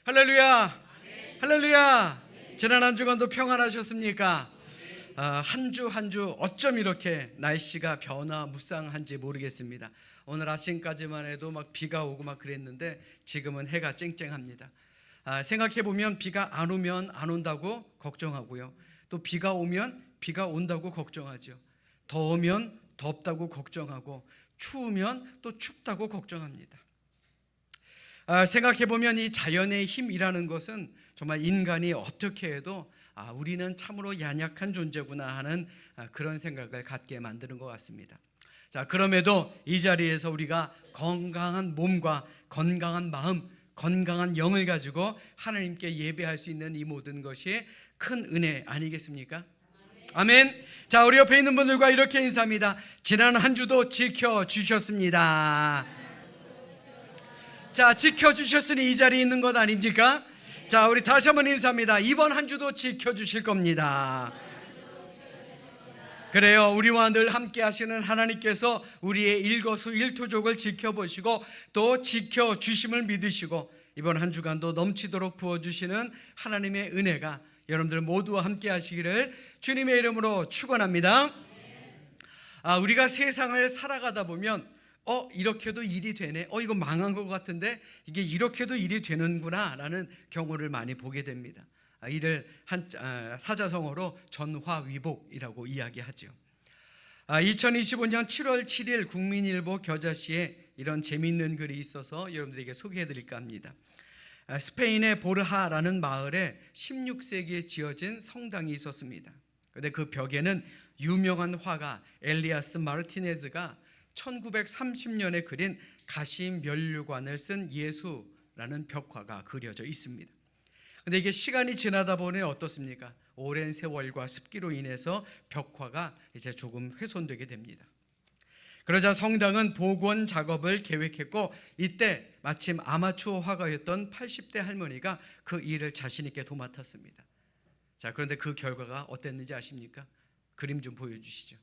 할렐루야. 할렐루야. 지난 한 주간도 평안하셨습니까? 한 주 한 주 어쩜 이렇게 날씨가 변화무쌍한지 모르겠습니다. 오늘 아침까지만 해도 막 비가 오고 막 그랬는데 지금은 해가 쨍쨍합니다. 생각해보면 비가 안 오면 안 온다고 걱정하고요, 또 비가 오면 비가 온다고 걱정하죠. 더우면 덥다고 걱정하고 추우면 또 춥다고 걱정합니다. 생각해보면 이 자연의 힘이라는 것은 정말 인간이 어떻게 해도 우리는 참으로 연약한 존재구나 하는 그런 생각을 갖게 만드는 것 같습니다. 자, 그럼에도 이 자리에서 우리가 건강한 몸과 건강한 마음, 건강한 영을 가지고 하나님께 예배할 수 있는 이 모든 것이 큰 은혜 아니겠습니까? 아멘. 자, 우리 옆에 있는 분들과 이렇게 인사합니다. 지난 한 주도 지켜주셨습니다. 자, 지켜주셨으니 이 자리에 있는 것 아닙니까? 자, 우리 다시 한번 인사합니다. 이번 한 주도 지켜주실 겁니다. 그래요. 우리와 늘 함께 하시는 하나님께서 우리의 일거수일투족을 지켜보시고 또 지켜주심을 믿으시고 이번 한 주간도 넘치도록 부어주시는 하나님의 은혜가 여러분들 모두와 함께 하시기를 주님의 이름으로 축원합니다. 우리가 세상을 살아가다 보면 이렇게도 일이 되네, 이거 망한 것 같은데 이게 이렇게도 일이 되는구나 라는 경우를 많이 보게 됩니다. 이를 사자성어로 전화위복이라고 이야기하죠. 2025년 7월 7일 국민일보 겨자씨에 이런 재미있는 글이 있어서 여러분들에게 소개해드릴까 합니다. 스페인의 보르하라는 마을에 16세기에 지어진 성당이 있었습니다. 그런데 그 벽에는 유명한 화가 엘리아스 마르티네즈가 1930년에 그린 가시면류관을 쓴 예수라는 벽화가 그려져 있습니다. 그런데 이게 시간이 지나다 보니 어떻습니까? 오랜 세월과 습기로 인해서 벽화가 이제 조금 훼손되게 됩니다. 그러자 성당은 복원 작업을 계획했고 이때 마침 아마추어 화가였던 80대 할머니가 그 일을 자신 있게 도맡았습니다. 자, 그런데 그 결과가 어땠는지 아십니까? 그림 좀 보여주시죠.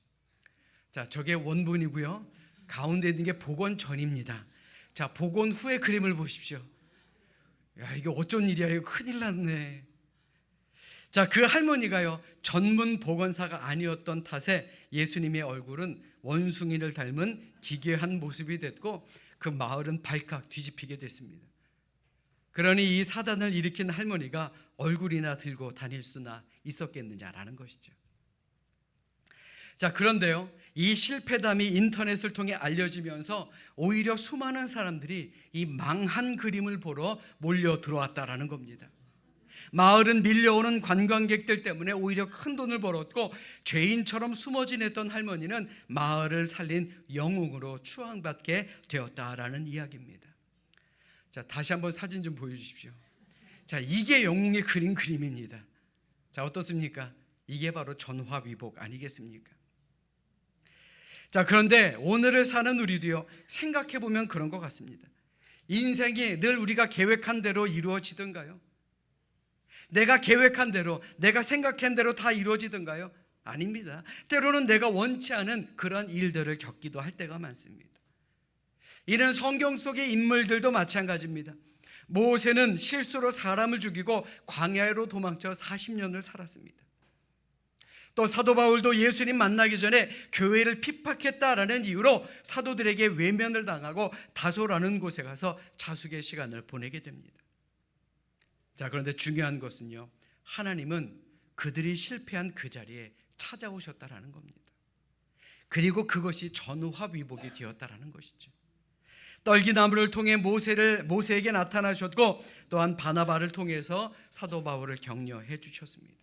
자, 저게 원본이고요, 가운데 있는 게 복원 전입니다. 자, 복원 후의 그림을 보십시오. 야, 이게 어쩐 일이야, 이거 큰일 났네. 자, 그 할머니가요, 전문 복원사가 아니었던 탓에 예수님의 얼굴은 원숭이를 닮은 기괴한 모습이 됐고 그 마을은 발칵 뒤집히게 됐습니다. 그러니 이 사단을 일으킨 할머니가 얼굴이나 들고 다닐 수나 있었겠느냐라는 것이죠. 자, 그런데요, 이 실패담이 인터넷을 통해 알려지면서 오히려 수많은 사람들이 이 망한 그림을 보러 몰려 들어왔다라는 겁니다. 마을은 밀려오는 관광객들 때문에 오히려 큰 돈을 벌었고 죄인처럼 숨어 지냈던 할머니는 마을을 살린 영웅으로 추앙받게 되었다라는 이야기입니다. 자, 다시 한번 사진 좀 보여주십시오. 자, 이게 영웅의 그린 그림입니다. 자, 어떻습니까? 이게 바로 전화위복 아니겠습니까? 자, 그런데 오늘을 사는 우리도요, 생각해보면 그런 것 같습니다. 인생이 늘 우리가 계획한 대로 이루어지던가요? 내가 계획한 대로, 내가 생각한 대로 다 이루어지던가요? 아닙니다. 때로는 내가 원치 않은 그런 일들을 겪기도 할 때가 많습니다. 이는 성경 속의 인물들도 마찬가지입니다. 모세는 실수로 사람을 죽이고 광야로 도망쳐 40년을 살았습니다. 또 사도 바울도 예수님 만나기 전에 교회를 핍박했다라는 이유로 사도들에게 외면을 당하고 다소라는 곳에 가서 자숙의 시간을 보내게 됩니다. 자, 그런데 중요한 것은요, 하나님은 그들이 실패한 그 자리에 찾아오셨다라는 겁니다. 그리고 그것이 전화위복이 되었다라는 것이죠. 떨기나무를 통해 모세에게 나타나셨고 또한 바나바를 통해서 사도 바울을 격려해 주셨습니다.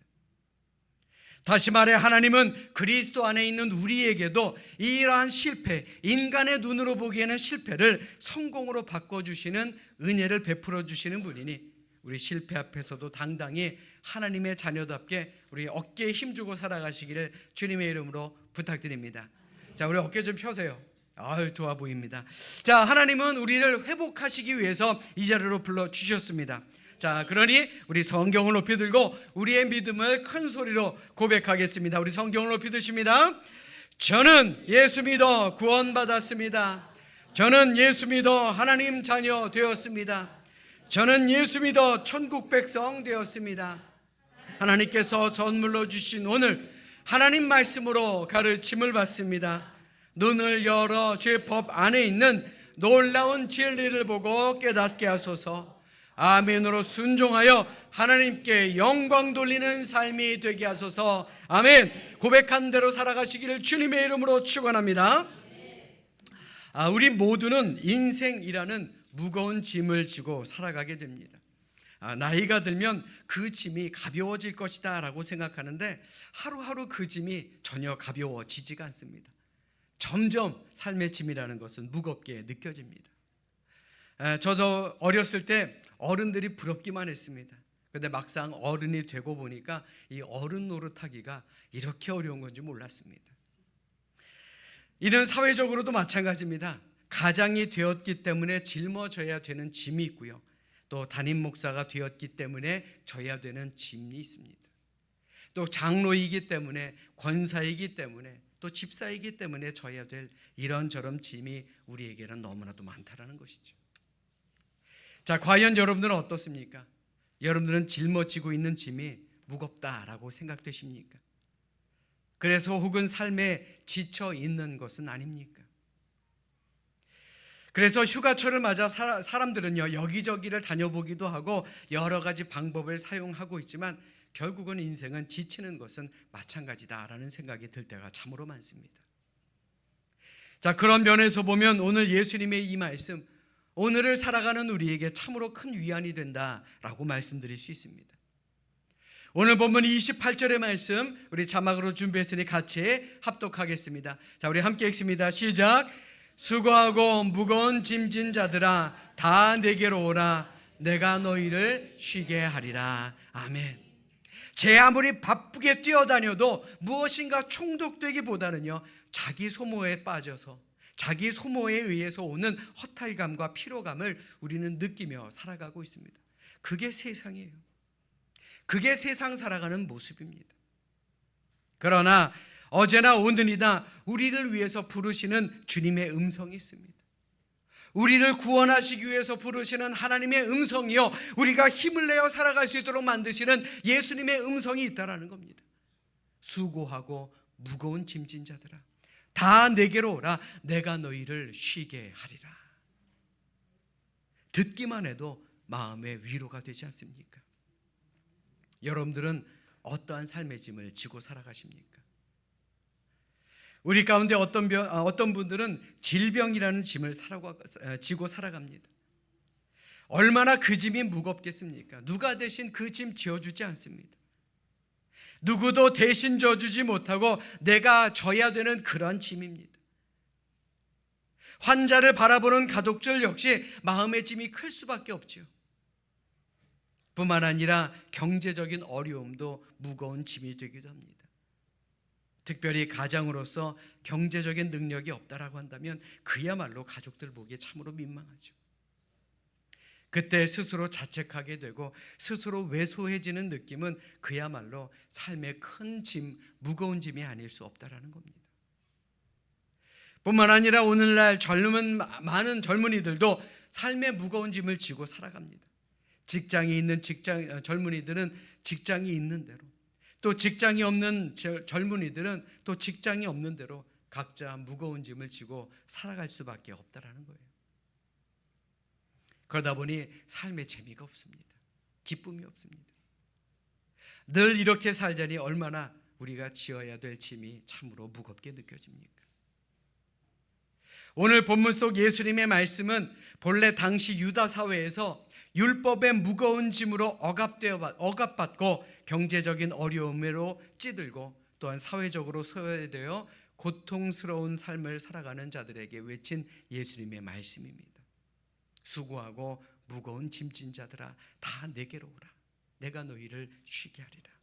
다시 말해 하나님은 그리스도 안에 있는 우리에게도 이러한 실패, 인간의 눈으로 보기에는 실패를 성공으로 바꿔주시는 은혜를 베풀어 주시는 분이니 우리 실패 앞에서도 당당히 하나님의 자녀답게 우리 어깨에 힘주고 살아가시기를 주님의 이름으로 부탁드립니다. 자, 우리 어깨 좀 펴세요. 아유, 좋아 보입니다. 자, 하나님은 우리를 회복하시기 위해서 이 자리로 불러주셨습니다. 자, 그러니 우리 성경을 높이 들고 우리의 믿음을 큰 소리로 고백하겠습니다. 우리 성경을 높이 드십니다. 저는 예수 믿어 구원받았습니다. 저는 예수 믿어 하나님 자녀 되었습니다. 저는 예수 믿어 천국 백성 되었습니다. 하나님께서 선물로 주신 오늘 하나님 말씀으로 가르침을 받습니다. 눈을 열어 죄 법 안에 있는 놀라운 진리를 보고 깨닫게 하소서. 아멘으로 순종하여 하나님께 영광 돌리는 삶이 되게 하소서. 아멘. 고백한 대로 살아가시기를 주님의 이름으로 축원합니다. 우리 모두는 인생이라는 무거운 짐을 지고 살아가게 됩니다. 나이가 들면 그 짐이 가벼워질 것이다 라고 생각하는데 하루하루 그 짐이 전혀 가벼워지지가 않습니다. 점점 삶의 짐이라는 것은 무겁게 느껴집니다. 저도 어렸을 때 어른들이 부럽기만 했습니다. 그런데 막상 어른이 되고 보니까 이 어른 노릇하기가 이렇게 어려운 건지 몰랐습니다. 이는 사회적으로도 마찬가지입니다. 가장이 되었기 때문에 짊어져야 되는 짐이 있고요, 또 담임 목사가 되었기 때문에 져야 되는 짐이 있습니다. 또 장로이기 때문에, 권사이기 때문에, 또 집사이기 때문에 져야 될 이런저런 짐이 우리에게는 너무나도 많다라는 것이죠. 자, 과연 여러분들은 어떻습니까? 여러분들은 짊어지고 있는 짐이 무겁다라고 생각되십니까? 그래서 혹은 삶에 지쳐 있는 것은 아닙니까? 그래서 휴가철을 맞아 사람들은요, 여기저기를 다녀보기도 하고 여러 가지 방법을 사용하고 있지만 결국은 인생은 지치는 것은 마찬가지다라는 생각이 들 때가 참으로 많습니다. 자, 그런 면에서 보면 오늘 예수님의 이 말씀, 오늘을 살아가는 우리에게 참으로 큰 위안이 된다라고 말씀드릴 수 있습니다. 오늘 본문 28절의 말씀 우리 자막으로 준비했으니 같이 합독하겠습니다. 자, 우리 함께 읽습니다. 시작. 수고하고 무거운 짐진 자들아 다 내게로 오라. 내가 너희를 쉬게 하리라. 아멘. 제 아무리 바쁘게 뛰어다녀도 무엇인가 총독되기보다는요, 자기 소모에 빠져서 자기 소모에 의해서 오는 허탈감과 피로감을 우리는 느끼며 살아가고 있습니다. 그게 세상이에요. 그게 세상 살아가는 모습입니다. 그러나 어제나 오늘이나 우리를 위해서 부르시는 주님의 음성이 있습니다. 우리를 구원하시기 위해서 부르시는 하나님의 음성이요, 우리가 힘을 내어 살아갈 수 있도록 만드시는 예수님의 음성이 있다라는 겁니다. 수고하고 무거운 짐진 자들아 다 내게로 오라. 내가 너희를 쉬게 하리라. 듣기만 해도 마음의 위로가 되지 않습니까? 여러분들은 어떠한 삶의 짐을 지고 살아가십니까? 우리 가운데 어떤 분들은 질병이라는 짐을 지고 살아갑니다. 얼마나 그 짐이 무겁겠습니까? 누가 대신 그 짐 지어주지 않습니다. 누구도 대신 져주지 못하고 내가 져야 되는 그런 짐입니다. 환자를 바라보는 가족들 역시 마음의 짐이 클 수밖에 없죠. 뿐만 아니라 경제적인 어려움도 무거운 짐이 되기도 합니다. 특별히 가장으로서 경제적인 능력이 없다라고 한다면 그야말로 가족들 보기에 참으로 민망하죠. 그때 스스로 자책하게 되고 스스로 왜소해지는 느낌은 그야말로 삶의 큰 짐, 무거운 짐이 아닐 수 없다라는 겁니다. 뿐만 아니라 오늘날 많은 젊은이들도 삶의 무거운 짐을 지고 살아갑니다. 직장이 있는 젊은이들은 직장이 있는 대로, 또 직장이 없는 젊은이들은 또 직장이 없는 대로 각자 무거운 짐을 지고 살아갈 수밖에 없다라는 거예요. 그러다 보니 삶에 재미가 없습니다. 기쁨이 없습니다. 늘 이렇게 살자니 얼마나 우리가 지어야 될 짐이 참으로 무겁게 느껴집니까? 오늘 본문 속 예수님의 말씀은 본래 당시 유다 사회에서 율법의 무거운 짐으로 억압받고 경제적인 어려움으로 찌들고 또한 사회적으로 소외되어 고통스러운 삶을 살아가는 자들에게 외친 예수님의 말씀입니다. 수고하고 무거운 짐진 자들아 다 내게로 오라. 내가 너희를 쉬게 하리라.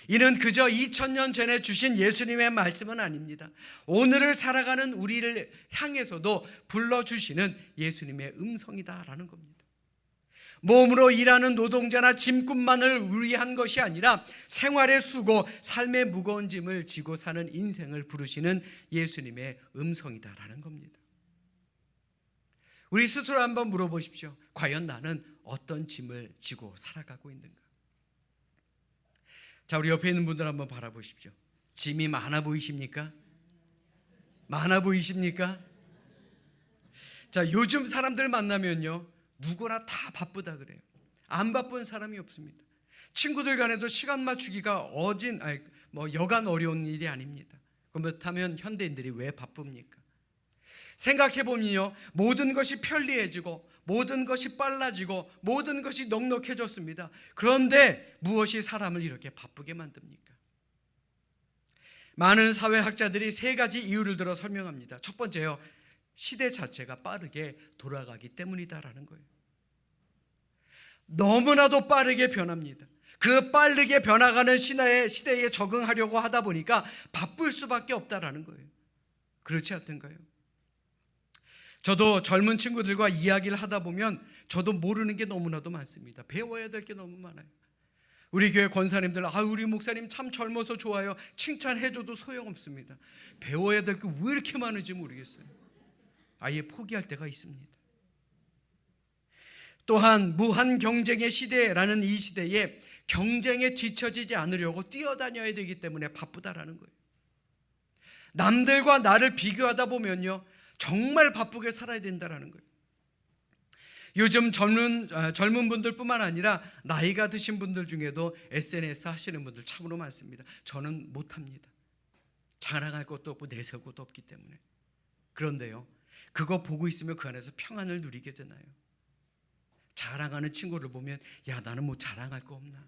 이는 그저 2000년 전에 주신 예수님의 말씀은 아닙니다. 오늘을 살아가는 우리를 향해서도 불러주시는 예수님의 음성이다라는 겁니다. 몸으로 일하는 노동자나 짐꾼만을 위한 것이 아니라 생활의 수고, 삶의 무거운 짐을 지고 사는 인생을 부르시는 예수님의 음성이다라는 겁니다. 우리 스스로 한번 물어보십시오. 과연 나는 어떤 짐을 지고 살아가고 있는가? 자, 우리 옆에 있는 분들 한번 바라보십시오. 짐이 많아 보이십니까? 많아 보이십니까? 자, 요즘 사람들 만나면요, 누구나 다 바쁘다 그래요. 안 바쁜 사람이 없습니다. 친구들 간에도 시간 맞추기가 여간 어려운 일이 아닙니다. 그렇다면 현대인들이 왜 바쁩니까? 생각해보면요, 모든 것이 편리해지고 모든 것이 빨라지고 모든 것이 넉넉해졌습니다. 그런데 무엇이 사람을 이렇게 바쁘게 만듭니까? 많은 사회학자들이 세 가지 이유를 들어 설명합니다. 첫 번째요, 시대 자체가 빠르게 돌아가기 때문이다라는 거예요. 너무나도 빠르게 변합니다. 그 빠르게 변화가는 시대에 적응하려고 하다 보니까 바쁠 수밖에 없다라는 거예요. 그렇지 않던가요? 저도 젊은 친구들과 이야기를 하다 보면 저도 모르는 게 너무나도 많습니다. 배워야 될 게 너무 많아요. 우리 교회 권사님들, 우리 목사님 참 젊어서 좋아요. 칭찬해줘도 소용없습니다. 배워야 될 게 왜 이렇게 많은지 모르겠어요. 아예 포기할 때가 있습니다. 또한 무한 경쟁의 시대라는 이 시대에 경쟁에 뒤처지지 않으려고 뛰어다녀야 되기 때문에 바쁘다라는 거예요. 남들과 나를 비교하다 보면요, 정말 바쁘게 살아야 된다라는 거예요. 요즘 젊은 분들뿐만 아니라 나이가 드신 분들 중에도 SNS 하시는 분들 참으로 많습니다. 저는 못합니다. 자랑할 것도 없고 내세울 것도 없기 때문에. 그런데요, 그거 보고 있으면 그 안에서 평안을 누리게 되나요? 자랑하는 친구를 보면 야, 나는 뭐 자랑할 거 없나?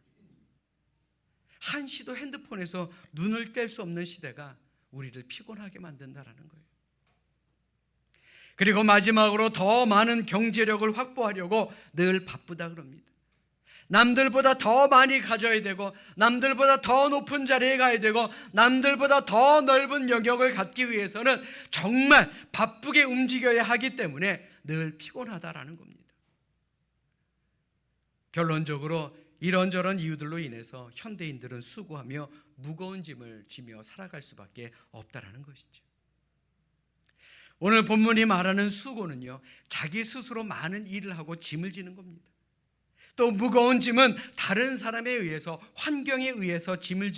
한시도 핸드폰에서 눈을 뗄 수 없는 시대가 우리를 피곤하게 만든다라는 거예요. 그리고 마지막으로 더 많은 경제력을 확보하려고 늘 바쁘다 그럽니다. 남들보다 더 많이 가져야 되고, 남들보다 더 높은 자리에 가야 되고, 남들보다 더 넓은 영역을 갖기 위해서는 정말 바쁘게 움직여야 하기 때문에 늘 피곤하다라는 겁니다. 결론적으로 이런저런 이유들로 인해서 현대인들은 수고하며 무거운 짐을 지며 살아갈 수밖에 없다라는 것이죠. 오늘 본문이 말하는 수고는요, 자기 스스로 많은 일을 하고 짐을 지는 겁니다. 또 무거운 짐은 다른 사람에 의해서, 환경에 의해서 짐을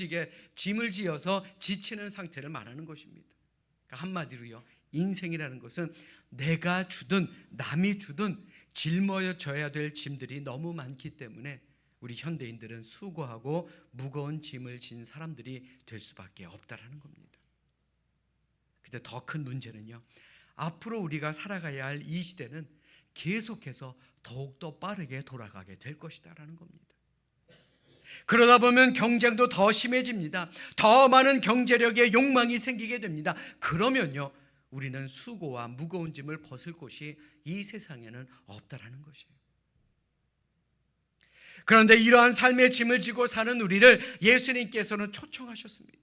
지어서 지치는 상태를 말하는 것입니다. 그러니까 한마디로요, 인생이라는 것은 내가 주든 남이 주든 짊어져야 될 짐들이 너무 많기 때문에 우리 현대인들은 수고하고 무거운 짐을 진 사람들이 될 수밖에 없다라는 겁니다. 근데 더 큰 문제는요, 앞으로 우리가 살아가야 할 이 시대는 계속해서 더욱더 빠르게 돌아가게 될 것이다라는 겁니다. 그러다 보면 경쟁도 더 심해집니다. 더 많은 경제력의 욕망이 생기게 됩니다. 그러면요, 우리는 수고와 무거운 짐을 벗을 곳이 이 세상에는 없다라는 것이에요. 그런데 이러한 삶의 짐을 지고 사는 우리를 예수님께서는 초청하셨습니다.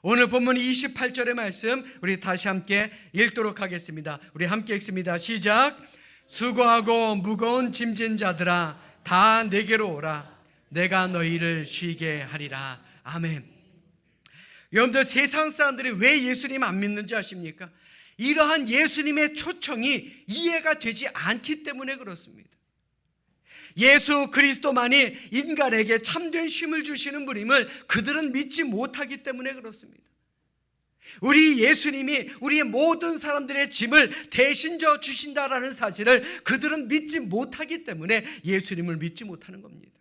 오늘 본문 28절의 말씀 우리 다시 함께 읽도록 하겠습니다. 우리 함께 읽습니다. 시작. 수고하고 무거운 짐진 자들아, 다 내게로 오라. 내가 너희를 쉬게 하리라. 아멘. 여러분들, 세상 사람들이 왜 예수님 안 믿는지 아십니까? 이러한 예수님의 초청이 이해가 되지 않기 때문에 그렇습니다. 예수 그리스도만이 인간에게 참된 쉼을 주시는 분임을 그들은 믿지 못하기 때문에 그렇습니다. 우리 예수님이 우리의 모든 사람들의 짐을 대신 져 주신다라는 사실을 그들은 믿지 못하기 때문에 예수님을 믿지 못하는 겁니다.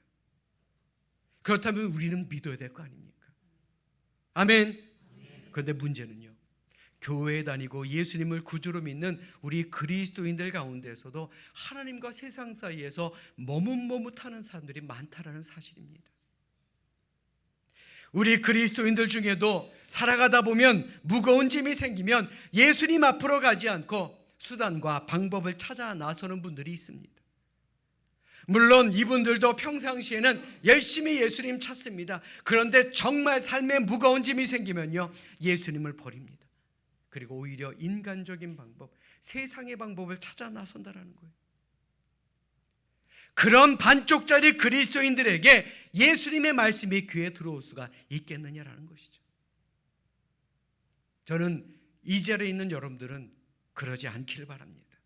그렇다면 우리는 믿어야 될 거 아닙니까? 아멘. 그런데 문제는요, 교회에 다니고 예수님을 구주로 믿는 우리 그리스도인들 가운데서도 하나님과 세상 사이에서 머뭇머뭇하는 사람들이 많다라는 사실입니다. 우리 그리스도인들 중에도 살아가다 보면 무거운 짐이 생기면 예수님 앞으로 가지 않고 수단과 방법을 찾아 나서는 분들이 있습니다. 물론 이분들도 평상시에는 열심히 예수님 찾습니다. 그런데 정말 삶에 무거운 짐이 생기면요, 예수님을 버립니다. 그리고 오히려 인간적인 방법, 세상의 방법을 찾아 나선다라는 거예요. 그런 반쪽짜리 그리스도인들에게 예수님의 말씀이 귀에 들어올 수가 있겠느냐라는 것이죠. 저는 이 자리에 있는 여러분들은 그러지 않기를 바랍니다.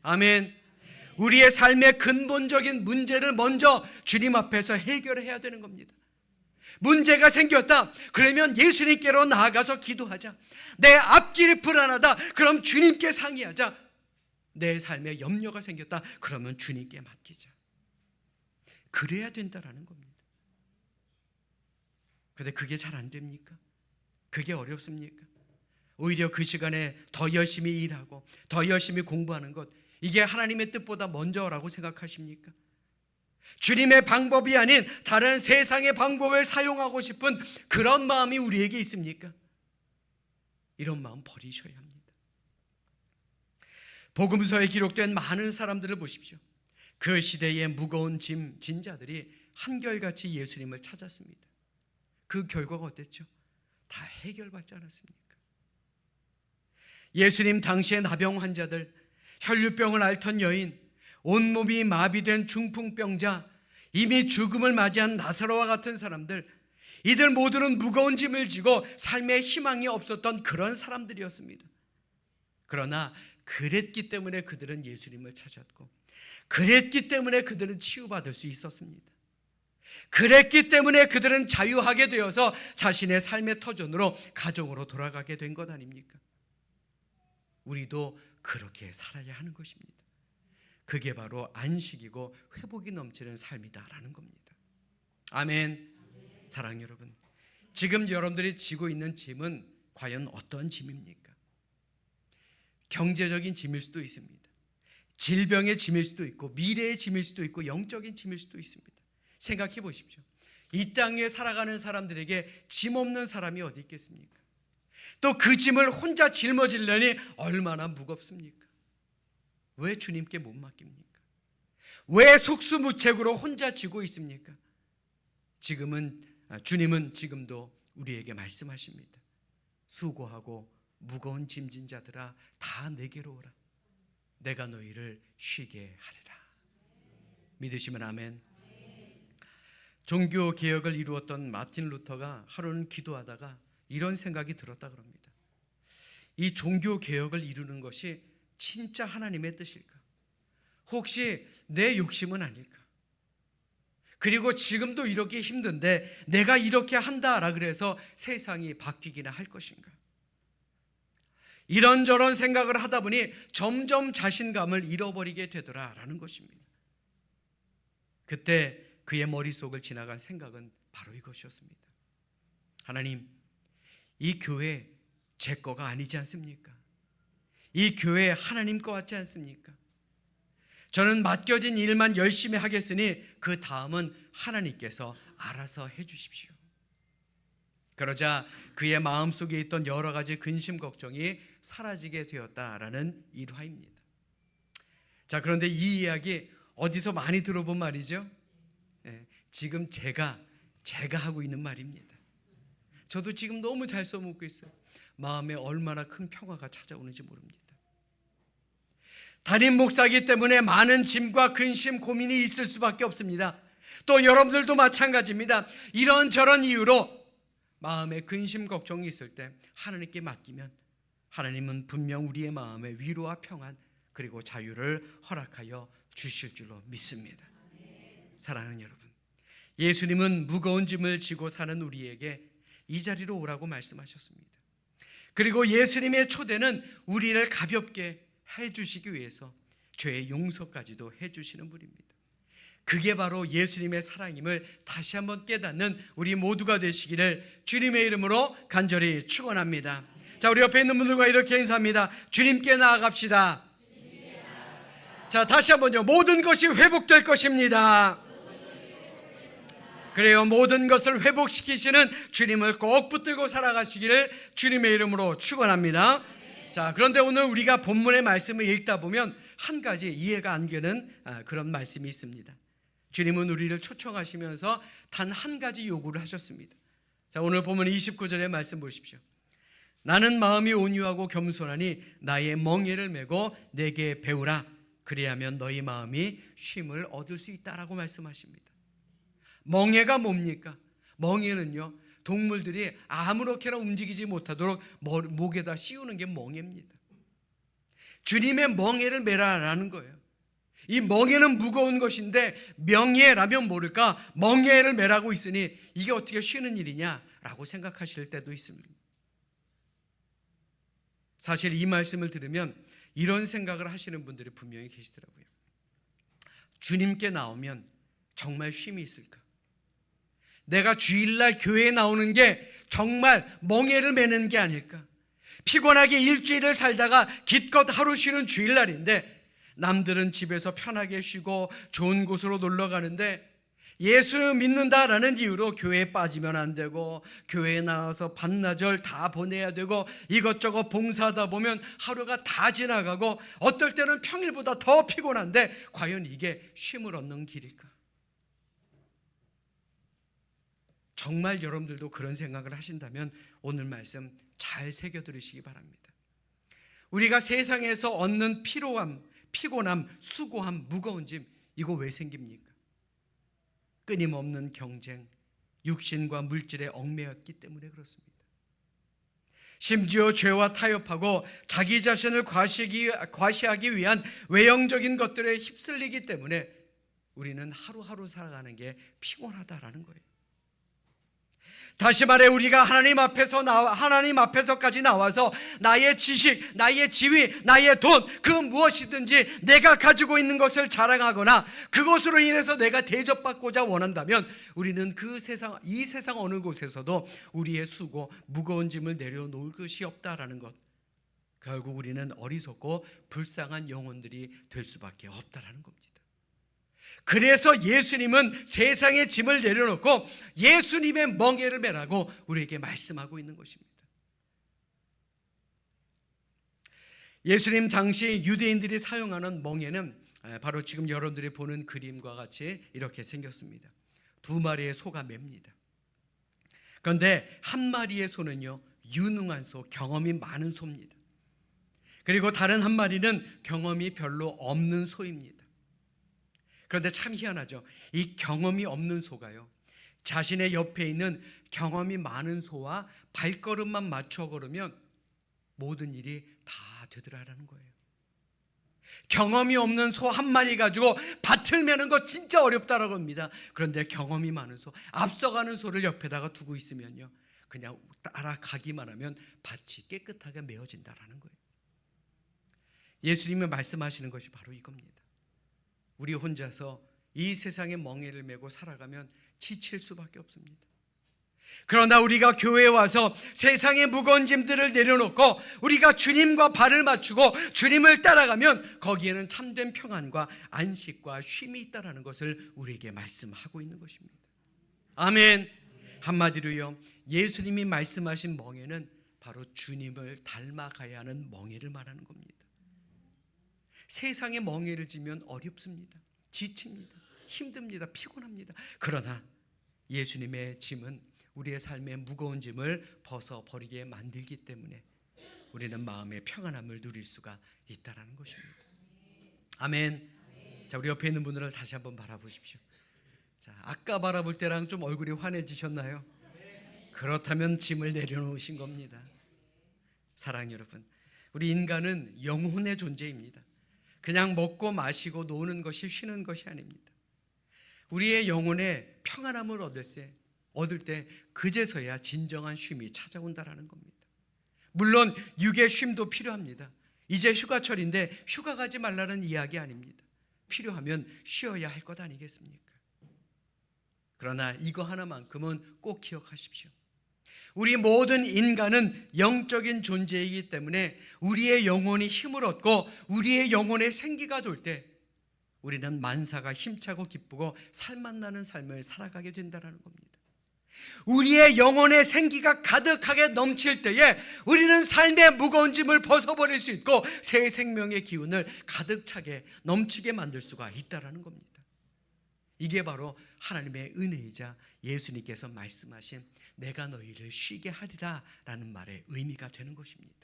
아멘. 우리의 삶의 근본적인 문제를 먼저 주님 앞에서 해결해야 되는 겁니다. 문제가 생겼다. 그러면 예수님께로 나아가서 기도하자. 내 앞길이 불안하다. 그럼 주님께 상의하자. 내 삶에 염려가 생겼다. 그러면 주님께 맡기자. 그래야 된다라는 겁니다. 그런데 그게 잘 안 됩니까? 그게 어렵습니까? 오히려 그 시간에 더 열심히 일하고 더 열심히 공부하는 것, 이게 하나님의 뜻보다 먼저라고 생각하십니까? 주님의 방법이 아닌 다른 세상의 방법을 사용하고 싶은 그런 마음이 우리에게 있습니까? 이런 마음 버리셔야 합니다. 복음서에 기록된 많은 사람들을 보십시오. 그 시대의 무거운 짐 진 자들이 한결같이 예수님을 찾았습니다. 그 결과가 어땠죠? 다 해결받지 않았습니까? 예수님 당시의 나병 환자들, 혈류병을 앓던 여인, 온몸이 마비된 중풍병자, 이미 죽음을 맞이한 나사로와 같은 사람들, 이들 모두는 무거운 짐을 지고 삶에 희망이 없었던 그런 사람들이었습니다. 그러나 그랬기 때문에 그들은 예수님을 찾았고, 그랬기 때문에 그들은 치유받을 수 있었습니다. 그랬기 때문에 그들은 자유하게 되어서 자신의 삶의 터전으로 가정으로 돌아가게 된 것 아닙니까? 우리도 그렇게 살아야 하는 것입니다. 그게 바로 안식이고 회복이 넘치는 삶이다라는 겁니다. 아멘. 사랑하는 여러분, 지금 여러분들이 지고 있는 짐은 과연 어떤 짐입니까? 경제적인 짐일 수도 있습니다. 질병의 짐일 수도 있고, 미래의 짐일 수도 있고, 영적인 짐일 수도 있습니다. 생각해 보십시오. 이 땅 위에 살아가는 사람들에게 짐 없는 사람이 어디 있겠습니까? 또 그 짐을 혼자 짊어지려니 얼마나 무겁습니까? 왜 주님께 못 맡깁니까? 왜 속수무책으로 혼자 지고 있습니까? 주님은 지금도 우리에게 말씀하십니다. 수고하고 무거운 짐진 자들아, 다 내게로 오라. 내가 너희를 쉬게 하리라. 믿으시면 아멘. 종교 개혁을 이루었던 마틴 루터가 하루는 기도하다가 이런 생각이 들었다 그럽니다. 이 종교 개혁을 이루는 것이 진짜 하나님의 뜻일까? 혹시 내 욕심은 아닐까? 그리고 지금도 이렇게 힘든데 내가 이렇게 한다라 그래서 세상이 바뀌기나 할 것인가? 이런저런 생각을 하다 보니 점점 자신감을 잃어버리게 되더라라는 것입니다. 그때 그의 머릿속을 지나간 생각은 바로 이것이었습니다. 하나님, 이 교회 제 거가 아니지 않습니까? 이 교회 하나님 거 같지 않습니까? 저는 맡겨진 일만 열심히 하겠으니 그 다음은 하나님께서 알아서 해주십시오. 그러자 그의 마음속에 있던 여러 가지 근심 걱정이 사라지게 되었다라는 일화입니다. 자, 그런데 이 이야기 어디서 많이 들어본 말이죠? 지금 제가 하고 있는 말입니다. 저도 지금 너무 잘 써먹고 있어요. 마음에 얼마나 큰 평화가 찾아오는지 모릅니다. 담임 목사이기 때문에 많은 짐과 근심, 고민이 있을 수밖에 없습니다. 또 여러분들도 마찬가지입니다. 이런저런 이유로 마음에 근심, 걱정이 있을 때 하나님께 맡기면 하나님은 분명 우리의 마음에 위로와 평안 그리고 자유를 허락하여 주실 줄로 믿습니다. 사랑하는 여러분, 예수님은 무거운 짐을 지고 사는 우리에게 이 자리로 오라고 말씀하셨습니다. 그리고 예수님의 초대는 우리를 가볍게 해주시기 위해서 죄의 용서까지도 해주시는 분입니다. 그게 바로 예수님의 사랑임을 다시 한번 깨닫는 우리 모두가 되시기를 주님의 이름으로 간절히 축원합니다. 자, 우리 옆에 있는 분들과 이렇게 인사합니다. 주님께 나아갑시다. 자, 다시 한번요. 모든 것이 회복될 것입니다. 그래요. 모든 것을 회복시키시는 주님을 꼭 붙들고 살아가시기를 주님의 이름으로 축원합니다. 자, 그런데 오늘 우리가 본문의 말씀을 읽다 보면 한 가지 이해가 안 되는 그런 말씀이 있습니다. 주님은 우리를 초청하시면서 단 한 가지 요구를 하셨습니다. 자, 오늘 보면 29절의 말씀 보십시오. 나는 마음이 온유하고 겸손하니 나의 멍에를 메고 내게 배우라. 그리하면 너희 마음이 쉼을 얻을 수 있다라고 말씀하십니다. 멍에가 뭡니까? 멍에는요, 동물들이 아무렇게나 움직이지 못하도록 목에다 씌우는 게 멍에입니다. 주님의 멍에를 매라라는 거예요. 이 멍에는 무거운 것인데 명예라면 모를까 멍에를 매라고 있으니 이게 어떻게 쉬는 일이냐라고 생각하실 때도 있습니다. 사실 이 말씀을 들으면 이런 생각을 하시는 분들이 분명히 계시더라고요. 주님께 나오면 정말 쉼이 있을까? 내가 주일날 교회에 나오는 게 정말 멍에를 매는 게 아닐까? 피곤하게 일주일을 살다가 기껏 하루 쉬는 주일날인데 남들은 집에서 편하게 쉬고 좋은 곳으로 놀러 가는데 예수를 믿는다라는 이유로 교회에 빠지면 안 되고 교회에 나와서 반나절 다 보내야 되고 이것저것 봉사하다 보면 하루가 다 지나가고 어떨 때는 평일보다 더 피곤한데 과연 이게 쉼을 얻는 길일까? 정말 여러분들도 그런 생각을 하신다면 오늘 말씀 잘 새겨 들으시기 바랍니다. 우리가 세상에서 얻는 피로함, 피곤함, 수고함, 무거운 짐, 이거 왜 생깁니까? 끊임없는 경쟁, 육신과 물질에 얽매였기 때문에 그렇습니다. 심지어 죄와 타협하고 자기 자신을 과시하기 위한 외형적인 것들에 휩쓸리기 때문에 우리는 하루하루 살아가는 게 피곤하다라는 거예요. 다시 말해 우리가 하나님 앞에서까지 나와서 나의 지식, 나의 지위, 나의 돈, 그 무엇이든지 내가 가지고 있는 것을 자랑하거나 그것으로 인해서 내가 대접받고자 원한다면 우리는 이 세상 어느 곳에서도 우리의 수고, 무거운 짐을 내려놓을 것이 없다라는 것. 결국 우리는 어리석고 불쌍한 영혼들이 될 수밖에 없다라는 겁니다. 그래서 예수님은 세상의 짐을 내려놓고 예수님의 멍에를 매라고 우리에게 말씀하고 있는 것입니다. 예수님 당시 유대인들이 사용하는 멍에는 바로 지금 여러분들이 보는 그림과 같이 이렇게 생겼습니다. 2마리의 소가 맵니다. 그런데 한 마리의 소는요, 유능한 소, 경험이 많은 소입니다. 그리고 다른 한 마리는 경험이 별로 없는 소입니다. 그런데 참 희한하죠. 이 경험이 없는 소가요, 자신의 옆에 있는 경험이 많은 소와 발걸음만 맞춰 걸으면 모든 일이 다 되더라라는 거예요. 경험이 없는 소 한 마리 가지고 밭을 매는 거 진짜 어렵다라고 합니다. 그런데 경험이 많은 소, 앞서가는 소를 옆에다가 두고 있으면요, 그냥 따라가기만 하면 밭이 깨끗하게 메어진다라는 거예요. 예수님이 말씀하시는 것이 바로 이겁니다. 우리 혼자서 이 세상의 멍에를 메고 살아가면 지칠 수밖에 없습니다. 그러나 우리가 교회에 와서 세상의 무거운 짐들을 내려놓고 우리가 주님과 발을 맞추고 주님을 따라가면 거기에는 참된 평안과 안식과 쉼이 있다는 것을 우리에게 말씀하고 있는 것입니다. 아멘. 한마디로요, 예수님이 말씀하신 멍에는 바로 주님을 닮아가야 하는 멍에를 말하는 겁니다. 세상에 멍에를 지면 어렵습니다. 지칩니다. 힘듭니다. 피곤합니다. 그러나 예수님의 짐은 우리의 삶의 무거운 짐을 벗어버리게 만들기 때문에 우리는 마음의 평안함을 누릴 수가 있다는 것입니다. 아멘. 자, 우리 옆에 있는 분들을 다시 한번 바라보십시오. 자, 아까 바라볼 때랑 좀 얼굴이 환해지셨나요? 그렇다면 짐을 내려놓으신 겁니다. 사랑 여러분, 우리 인간은 영혼의 존재입니다. 그냥 먹고 마시고 노는 것이 쉬는 것이 아닙니다. 우리의 영혼에 평안함을 얻을 때 그제서야 진정한 쉼이 찾아온다라는 겁니다. 물론 육의 쉼도 필요합니다. 이제 휴가철인데 휴가 가지 말라는 이야기 아닙니다. 필요하면 쉬어야 할 것 아니겠습니까? 그러나 이거 하나만큼은 꼭 기억하십시오. 우리 모든 인간은 영적인 존재이기 때문에 우리의 영혼이 힘을 얻고 우리의 영혼에 생기가 돌 때 우리는 만사가 힘차고 기쁘고 살맛나는 삶을 살아가게 된다는 겁니다. 우리의 영혼의 생기가 가득하게 넘칠 때에 우리는 삶의 무거운 짐을 벗어버릴 수 있고 새 생명의 기운을 가득 차게 넘치게 만들 수가 있다는 겁니다. 이게 바로 하나님의 은혜이자 예수님께서 말씀하신 내가 너희를 쉬게 하리라 라는 말의 의미가 되는 것입니다.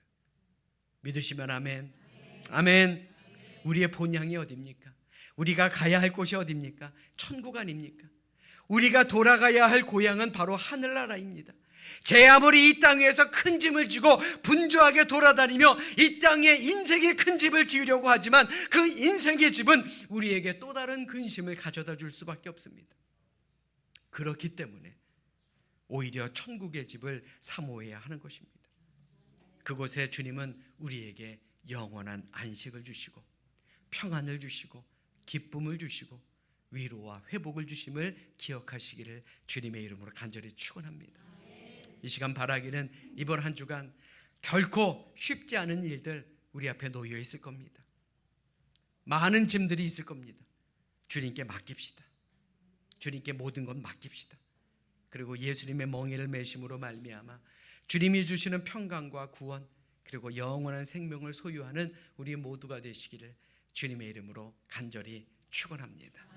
믿으시면 아멘. 아멘. 우리의 본향이 어디입니까? 우리가 가야 할 곳이 어디입니까? 천국 아닙니까? 우리가 돌아가야 할 고향은 바로 하늘나라입니다. 제 아무리 이 땅에서 큰 짐을 지고 분주하게 돌아다니며 이 땅에 인생의 큰 집을 지으려고 하지만 그 인생의 집은 우리에게 또 다른 근심을 가져다 줄 수밖에 없습니다. 그렇기 때문에 오히려 천국의 집을 사모해야 하는 것입니다. 그곳에 주님은 우리에게 영원한 안식을 주시고 평안을 주시고 기쁨을 주시고 위로와 회복을 주심을 기억하시기를 주님의 이름으로 간절히 축원합니다. 이 시간 바라기는 이번 한 주간 결코 쉽지 않은 일들 우리 앞에 놓여 있을 겁니다. 많은 짐들이 있을 겁니다. 주님께 맡깁시다. 주님께 모든 것 맡깁시다. 그리고 예수님의 멍에를 매심으로 말미암아 주님이 주시는 평강과 구원 그리고 영원한 생명을 소유하는 우리 모두가 되시기를 주님의 이름으로 간절히 축원합니다.